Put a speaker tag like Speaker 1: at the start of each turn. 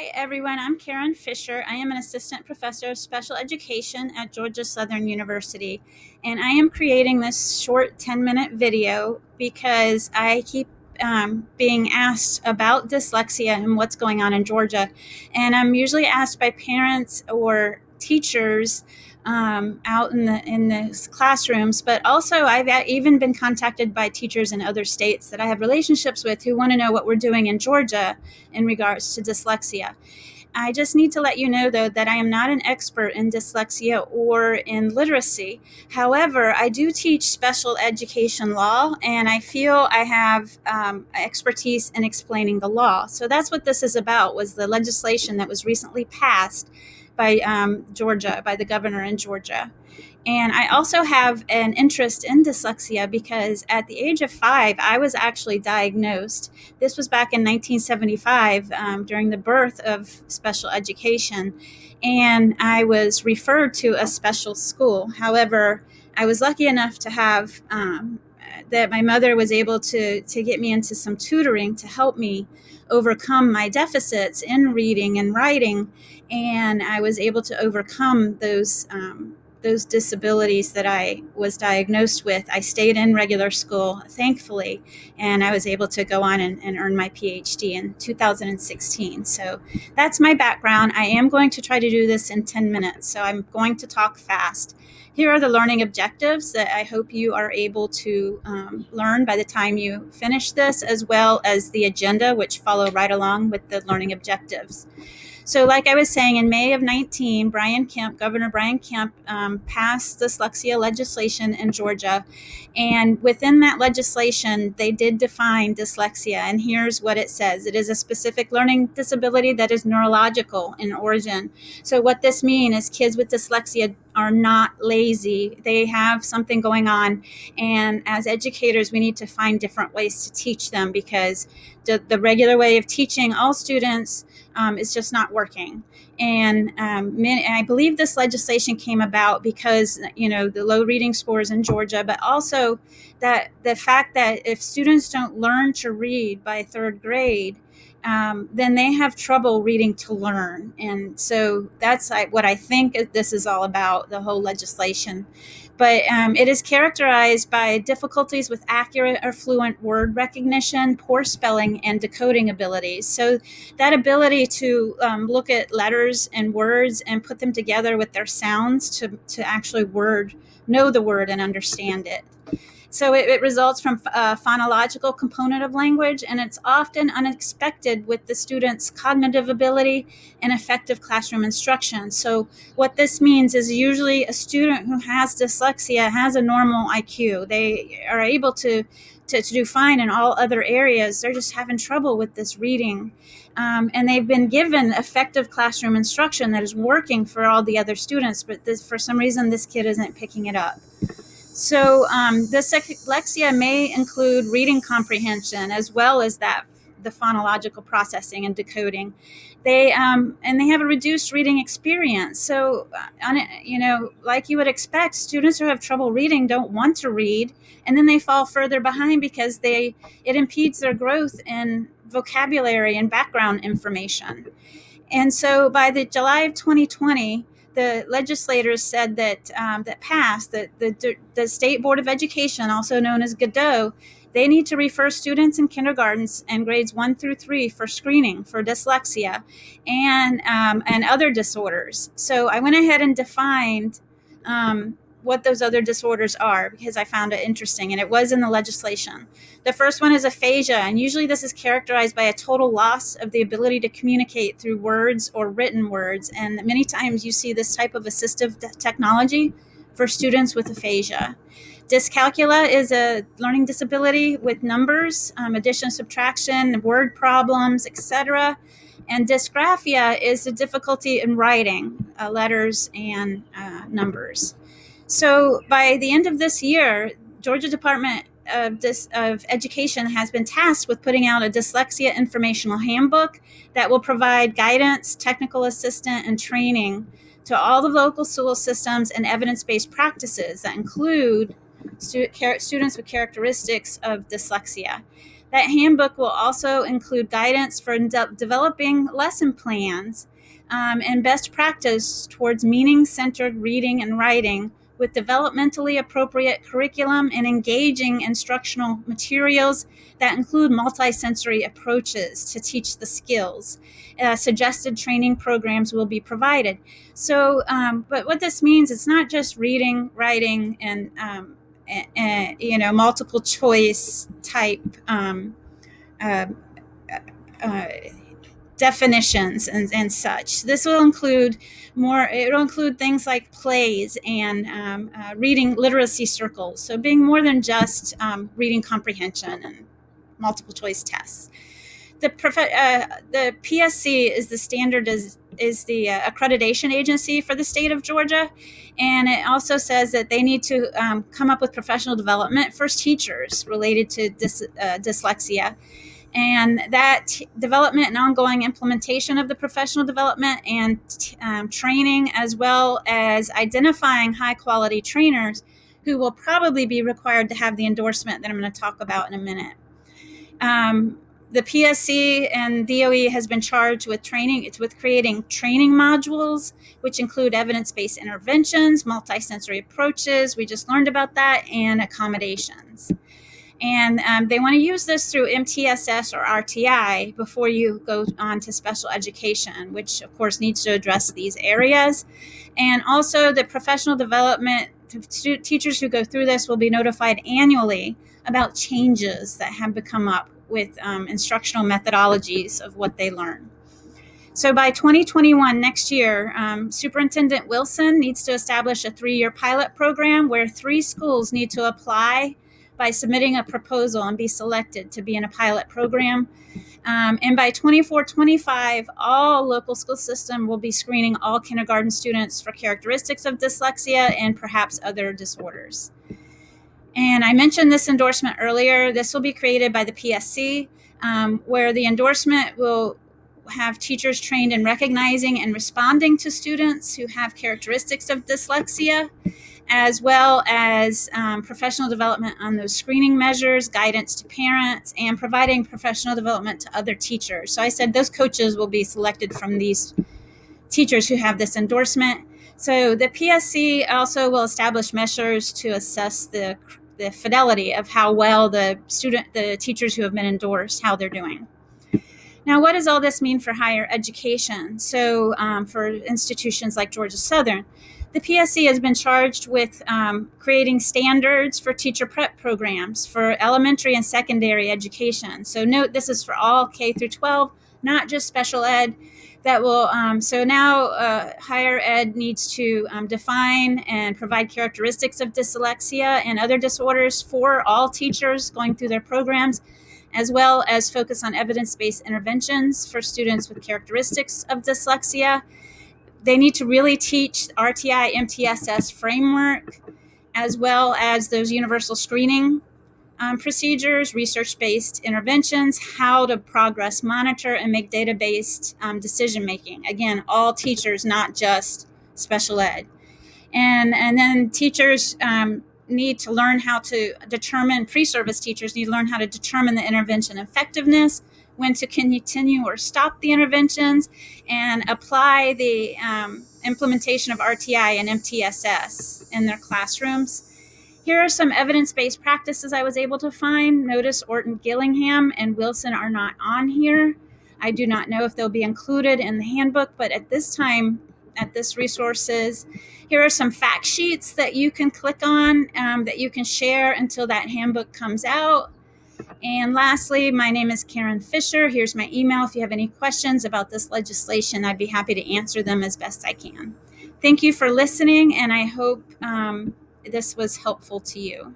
Speaker 1: Hi, everyone. I'm Karen Fisher. I am an assistant professor of special education at Georgia Southern University. And I am creating this short 10-minute video because I keep being asked about dyslexia and what's going on in Georgia. And I'm usually asked by parents or teachers out in the classrooms, but also I've even been contacted by teachers in other states that I have relationships with who want to know what we're doing in Georgia in regards to dyslexia. I just need to let you know, though, that I am not an expert in dyslexia or in literacy. However, I do teach special education law, and I feel I have expertise in explaining the law. So that's what this is about, was the legislation that was recently passed by Georgia, by the governor in Georgia. And I also have an interest in dyslexia because at the age of 5, I was actually diagnosed. This was back in 1975 during the birth of special education. And I was referred to a special school. However, I was lucky enough to have that my mother was able to get me into some tutoring to help me overcome my deficits in reading and writing. And I was able to overcome those disabilities that I was diagnosed with. I stayed in regular school, thankfully, and I was able to go on and earn my PhD in 2016. So that's my background. I am going to try to do this in 10 minutes, so I'm going to talk fast. Here are the learning objectives that I hope you are able to learn by the time you finish this, as well as the agenda, which follow right along with the learning objectives. So like I was saying, in May of 19, Governor Brian Kemp passed dyslexia legislation in Georgia. And within that legislation, they did define dyslexia. And here's what it says. It is a specific learning disability that is neurological in origin. So what this means is kids with dyslexia are not lazy. They have something going on. And as educators, we need to find different ways to teach them, because the regular way of teaching all students is just not working. And I believe this legislation came about because, the low reading scores in Georgia, but also that the fact that if students don't learn to read by third grade, then they have trouble reading to learn. And so that's what I think this is all about, the whole legislation. But it is characterized by difficulties with accurate or fluent word recognition, poor spelling, and decoding abilities. So that ability to look at letters and words and put them together with their sounds to actually know the word and understand it. So it results from a phonological component of language, and it's often unexpected with the student's cognitive ability and effective classroom instruction. So what this means is usually a student who has dyslexia has a normal IQ. They are able to do fine in all other areas. They're just having trouble with this reading. And they've been given effective classroom instruction that is working for all the other students, but for some reason, this kid isn't picking it up. So dyslexia may include reading comprehension as well as the phonological processing and decoding. They have a reduced reading experience. So, like you would expect, students who have trouble reading don't want to read, and then they fall further behind because it impedes their growth in vocabulary and background information. And so by the July of 2020, the legislators said that the State Board of Education, also known as Godot, they need to refer students in kindergartens and grades 1 through 3 for screening for dyslexia and other disorders. So I went ahead and defined what those other disorders are, because I found it interesting, and it was in the legislation. The first one is aphasia, and usually this is characterized by a total loss of the ability to communicate through words or written words, and many times you see this type of assistive technology for students with aphasia. Dyscalculia is a learning disability with numbers, addition, subtraction, word problems, etc. And dysgraphia is a difficulty in writing letters and numbers. So by the end of this year, Georgia Department of Education has been tasked with putting out a dyslexia informational handbook that will provide guidance, technical assistance, and training to all the local school systems and evidence-based practices that include students with characteristics of dyslexia. That handbook will also include guidance for developing lesson plans and best practice towards meaning-centered reading and writing with developmentally appropriate curriculum and engaging instructional materials that include multisensory approaches to teach the skills. Suggested training programs will be provided. So, but what this means, it's not just reading, writing, and multiple choice type uh, uh, definitions and such. This will include it'll include things like plays and reading literacy circles. So being more than just reading comprehension and multiple choice tests. The PSC is the accreditation agency for the state of Georgia, and it also says that they need to come up with professional development for teachers related to dyslexia, and that development and ongoing implementation of the professional development and training, as well as identifying high quality trainers who will probably be required to have the endorsement that I'm going to talk about in a minute. The PSC and DOE has been charged with creating training modules, which include evidence-based interventions, multisensory approaches, we just learned about that, and accommodations. And they want to use this through MTSS or RTI before you go on to special education, which of course needs to address these areas. And also the professional development, teachers who go through this will be notified annually about changes that have come up with instructional methodologies of what they learn. So by 2021, next year, Superintendent Wilson needs to establish a 3-year pilot program where 3 schools need to apply by submitting a proposal and be selected to be in a pilot program. And by 24-25, all local school system will be screening all kindergarten students for characteristics of dyslexia and perhaps other disorders. And I mentioned this endorsement earlier. This will be created by the PSC, where the endorsement will have teachers trained in recognizing and responding to students who have characteristics of dyslexia, as well as professional development on those screening measures, guidance to parents, and providing professional development to other teachers. So I said those coaches will be selected from these teachers who have this endorsement. So the PSC also will establish measures to assess the fidelity of how well the teachers who have been endorsed, how they're doing. Now, what does all this mean for higher education? So for institutions like Georgia Southern, the PSC has been charged with creating standards for teacher prep programs for elementary and secondary education. So note, this is for all K through 12, not just special ed. That will so now higher ed needs to define and provide characteristics of dyslexia and other disorders for all teachers going through their programs, as well as focus on evidence-based interventions for students with characteristics of dyslexia. They need to really teach RTI MTSS framework, as well as those universal screening procedures, research-based interventions, how to progress monitor and make data-based decision-making. Again, all teachers, not just special ed. And then teachers need to learn how to determine, pre-service teachers need to learn how to determine the intervention effectiveness, when to continue or stop the interventions, and apply the implementation of RTI and MTSS in their classrooms. Here are some evidence-based practices I was able to find. Notice Orton Gillingham and Wilson are not on here. I do not know if they'll be included in the handbook, but at this time, at this resources, here are some fact sheets that you can click on that you can share until that handbook comes out. And lastly, my name is Karen Fisher. Here's my email. If you have any questions about this legislation, I'd be happy to answer them as best I can. Thank you for listening, and I hope this was helpful to you.